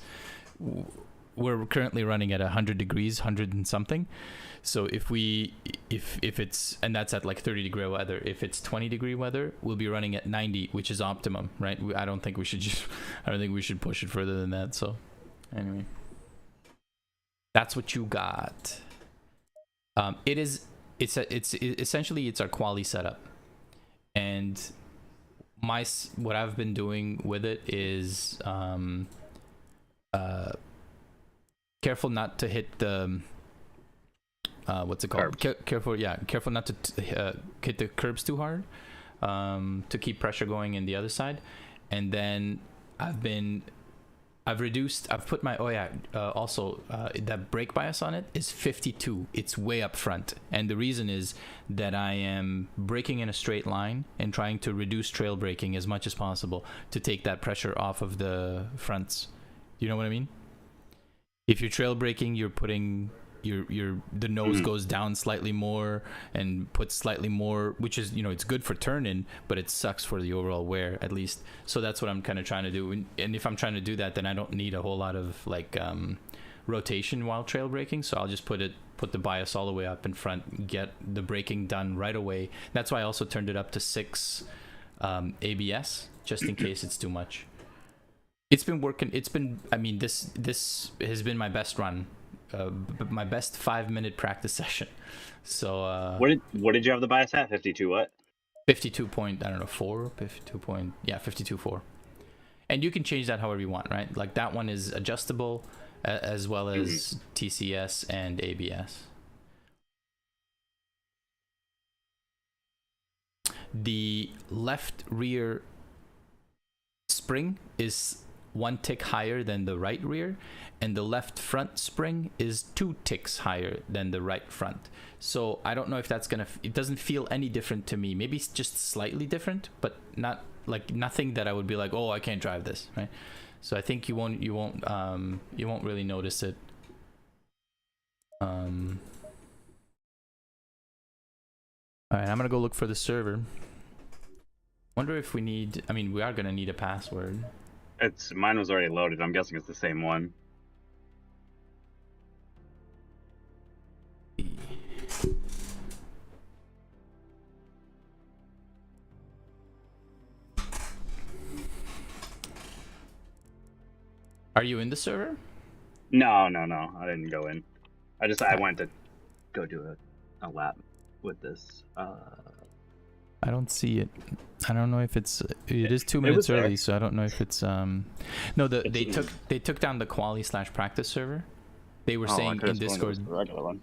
we're currently running at 100 degrees, 100 and something. So if it's, and that's at like 30 degree weather, if it's 20 degree weather, we'll be running at 90, which is optimum, right? I don't think we should push it further than that. So anyway, that's what you got. It's essentially, it's our quali setup. And what I've been doing with it is careful not to hit the what's it called? Careful not to hit the curbs too hard, to keep pressure going in the other side. And then I've put my also that brake bias on it is 52. It's way up front, and the reason is that I am braking in a straight line and trying to reduce trail braking as much as possible to take that pressure off of the fronts. You know what I mean? If you're trail braking, you're putting the nose goes down slightly more and puts slightly more, which is, you know, it's good for turn-in, but it sucks for the overall wear, at least. So that's what I'm kind of trying to do. And if I'm trying to do that, then I don't need a whole lot of like rotation while trail braking. So I'll just put the bias all the way up in front, get the braking done right away. That's why I also turned it up to 6 ABS, just in case it's too much. It's been working. I mean, this has been my best run. My best 5-minute practice session. So what did you have the bias at? 52 what? 52 point, I don't know, 4, 52 point, yeah, 52.4. And you can change that however you want, right? Like that one is adjustable, as well as TCS and ABS. The left rear spring is 1 tick higher than the right rear, and the left front spring is 2 ticks higher than the right front. So I don't know if that's it doesn't feel any different to me. Maybe it's just slightly different, but not like nothing that I would be like, oh, I can't drive this, right? So I think you won't really notice it. All right, I'm gonna go look for the server. Wonder if we need, I mean, we are gonna need a password. Mine was already loaded. I'm guessing it's the same one. Are you in the server? No. I didn't go in. I went to go do a lap with this. I don't see it. I don't know if it is 2 minutes early, there. So I don't know if it's no, they took down the quali/practice server. They were saying in Discord, the regular one.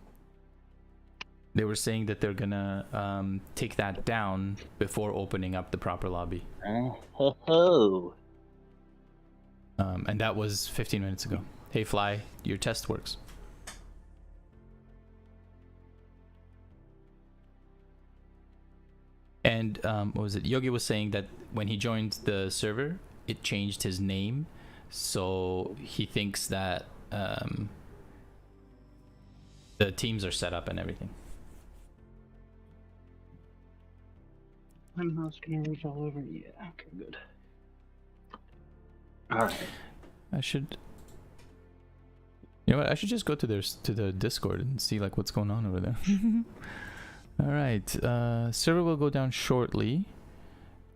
They were saying that they're gonna take that down before opening up the proper lobby. And that was 15 minutes ago. Hey Fly, your test works. And what was it? Yogi was saying that when he joined the server, it changed his name, so he thinks that the teams are set up and everything. I'm not gonna reach all over. Yeah. Okay. Good. All right. I should. You know what? I should just go to the Discord and see like what's going on over there. All right. Server will go down shortly,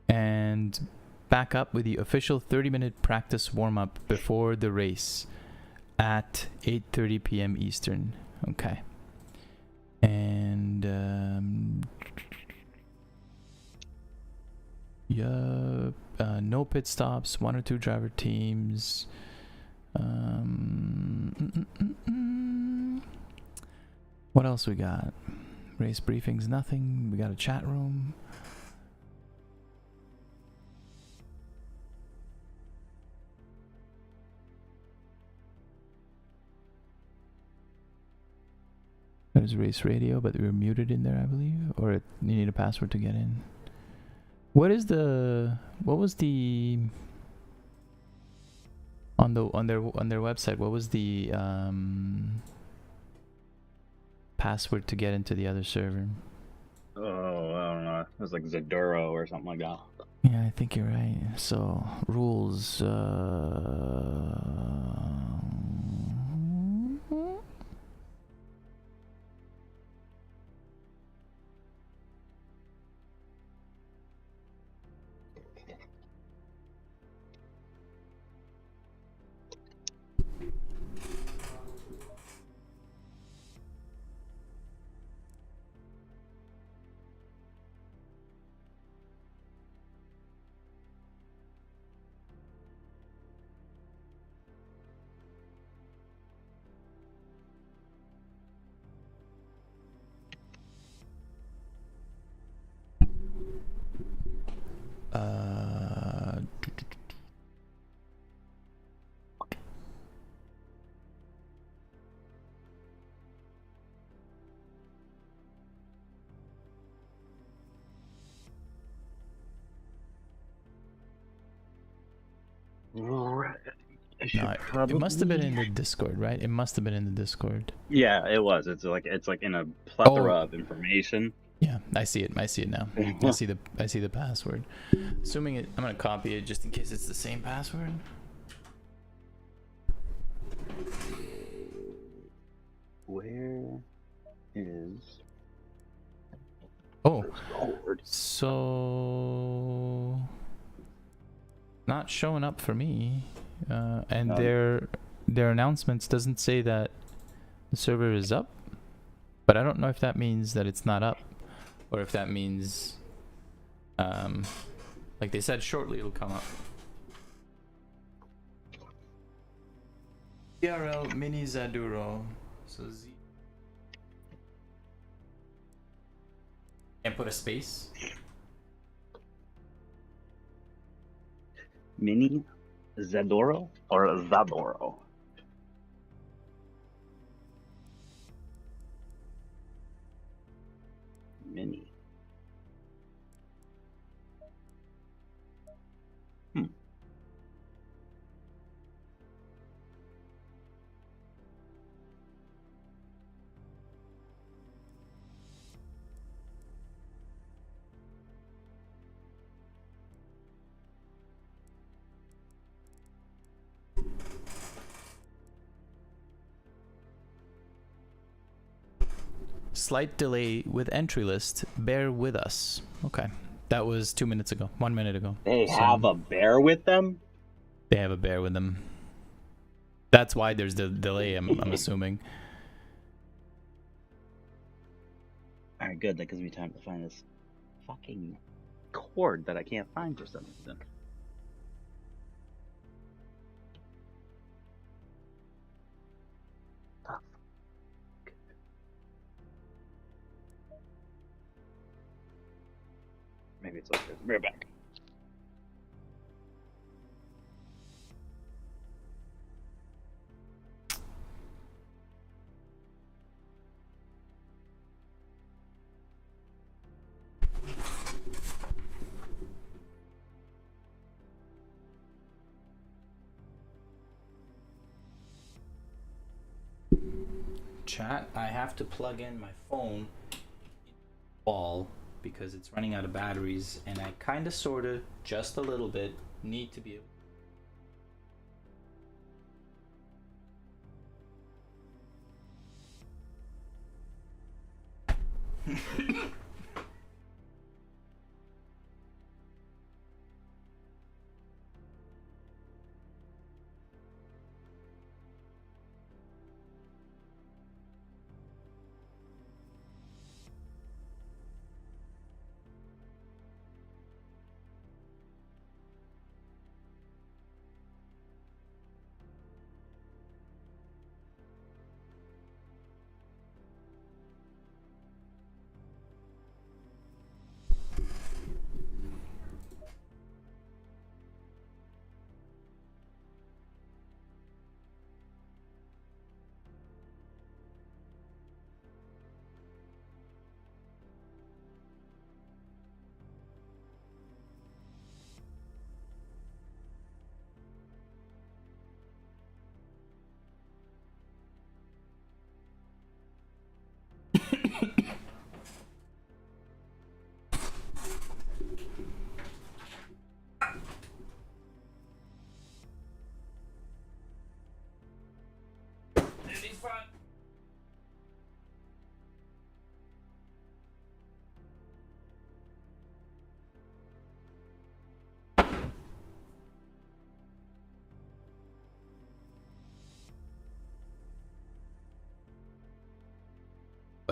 and back up with the official 30-minute practice warm-up before the race at 8:30 p.m. Eastern. Okay. And no pit stops, 1 or 2 driver teams. What else we got? Race briefings, nothing. We got a chat room. There's race radio, but we were muted in there, I believe. Or you need a password to get in. What was the on their website, what was the password to get into the other server? Oh, I don't know. It was like Zaduro or something like that. Yeah, I think you're right. So, rules. No, it must have been in the Discord, right? It must have been in the Discord. Yeah, it was. It's like in a plethora of information. Yeah, I see it. I see it now. I see the password. Assuming it, I'm gonna copy it just in case it's the same password. Where is? Oh, so not showing up for me, and their announcements doesn't say that the server is up, but I don't know if that means that it's not up, or if that means, like they said, shortly it'll come up. URL mini Zaduro. So Z. And put a space. Mini Zadoro or Zadoro? Mini. Slight delay with entry list. Bear with us. Okay. That was 2 minutes ago. 1 minute ago. They have a bear with them? They have a bear with them. That's why there's the delay, I'm assuming. Alright, good. That gives me time to find this fucking cord that I can't find for some reason. Maybe it's like this. We're back. Chat, I have to plug in my phone wall because it's running out of batteries, and I kind of, sort of, just a little bit, need to be able.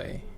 way.